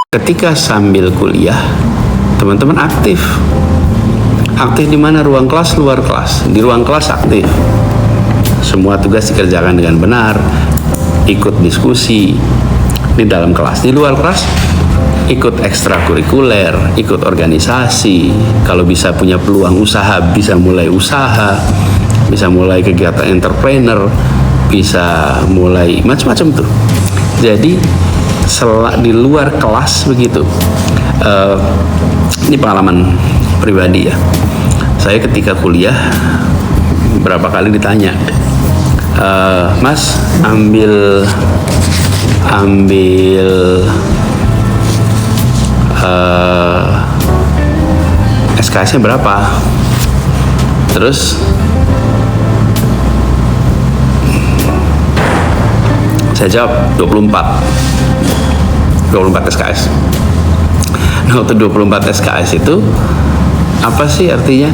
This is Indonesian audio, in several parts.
Ketika sambil kuliah, teman-teman aktif. Aktif di mana? Ruang kelas, luar kelas. Di ruang kelas aktif. Semua tugas dikerjakan dengan benar, ikut diskusi di dalam kelas. Di luar kelas, ikut ekstrakurikuler, ikut organisasi. Kalau bisa punya peluang usaha, bisa mulai usaha, bisa mulai kegiatan entrepreneur, bisa mulai macam-macam tuh. Jadi di luar kelas begitu. Ini pengalaman pribadi ya. Saya ketika kuliah berapa kali ditanya, Mas ambil SKS-nya berapa? Terus saya jawab 24 SKS. Nah, untuk 24 SKS itu apa sih artinya?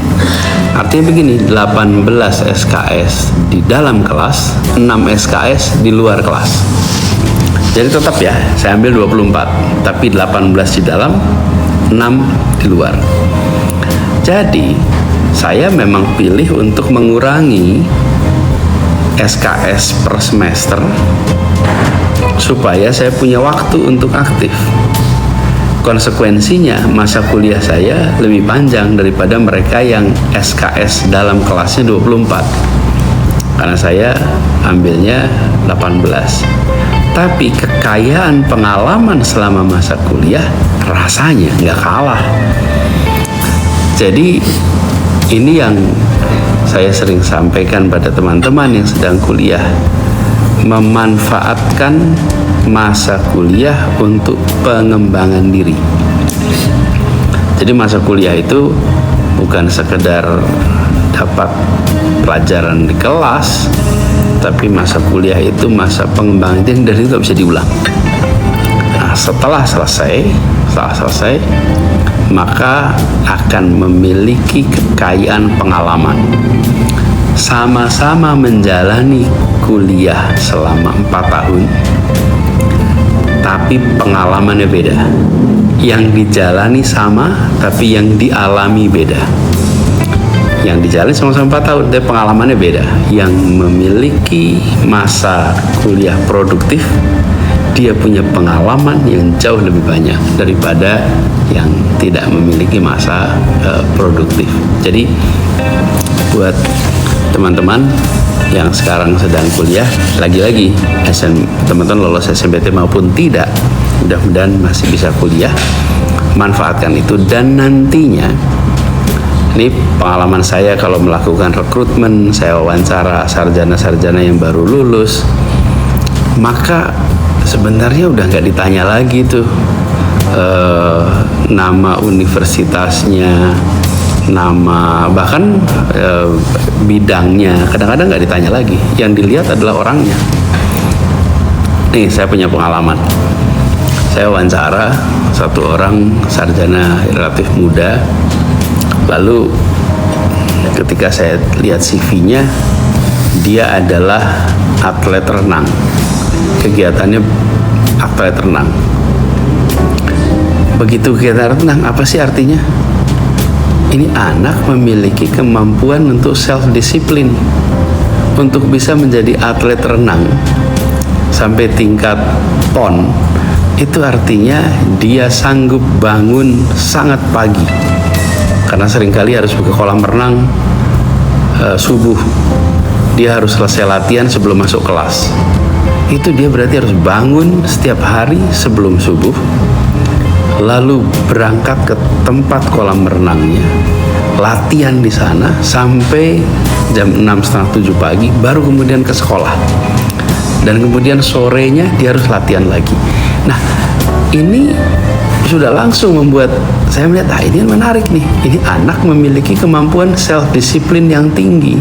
Artinya begini, 18 SKS di dalam kelas, 6 SKS di luar kelas. Jadi tetap ya, saya ambil 24, tapi 18 di dalam, 6 di luar. Jadi, saya memang pilih untuk mengurangi SKS per semester supaya saya punya waktu untuk aktif. Konsekuensinya masa kuliah saya lebih panjang daripada mereka yang SKS dalam kelasnya 24, karena saya ambilnya 18. Tapi kekayaan pengalaman selama masa kuliah rasanya nggak kalah. Jadi ini yang saya sering sampaikan pada teman-teman yang sedang kuliah, memanfaatkan masa kuliah untuk pengembangan diri. Jadi masa kuliah itu bukan sekedar dapat pelajaran di kelas, tapi masa kuliah itu masa pengembangan diri, dan itu gak bisa diulang. Nah, setelah selesai maka akan memiliki kekayaan pengalaman. Sama-sama menjalani kuliah selama 4 tahun, tapi pengalamannya beda. Yang dijalani sama, tapi yang dialami beda. Yang dijalani sama-sama 4 tahun, tapi pengalamannya beda. Yang memiliki masa kuliah produktif, dia punya pengalaman yang jauh lebih banyak daripada yang tidak memiliki masa produktif. Jadi buat teman-teman yang sekarang sedang kuliah, lagi-lagi teman-teman lolos SNMPTN maupun tidak, mudah-mudahan masih bisa kuliah, manfaatkan itu. Dan nantinya, ini pengalaman saya kalau melakukan rekrutmen, saya wawancara sarjana-sarjana yang baru lulus, maka sebenarnya udah nggak ditanya lagi tuh nama universitasnya, nama bahkan bidangnya, kadang-kadang nggak ditanya lagi. Yang dilihat adalah orangnya. Nih, saya punya pengalaman. Saya wawancara satu orang sarjana relatif muda. Lalu ketika saya lihat CV-nya, dia adalah atlet renang. Kegiatannya atlet renang. Begitu kegiatan renang, apa sih artinya? Ini anak memiliki kemampuan untuk self-disiplin, untuk bisa menjadi atlet renang sampai tingkat PON. Itu artinya dia sanggup bangun sangat pagi, karena seringkali harus ke kolam renang subuh. Dia harus selesai latihan sebelum masuk kelas. Itu dia berarti harus bangun setiap hari sebelum subuh, lalu berangkat ke tempat kolam renangnya, latihan di sana sampai jam 6:30-7 pagi, baru kemudian ke sekolah. Dan kemudian sorenya dia harus latihan lagi. Nah, ini sudah langsung membuat saya melihat, ini menarik nih. Ini anak memiliki kemampuan self-disiplin yang tinggi.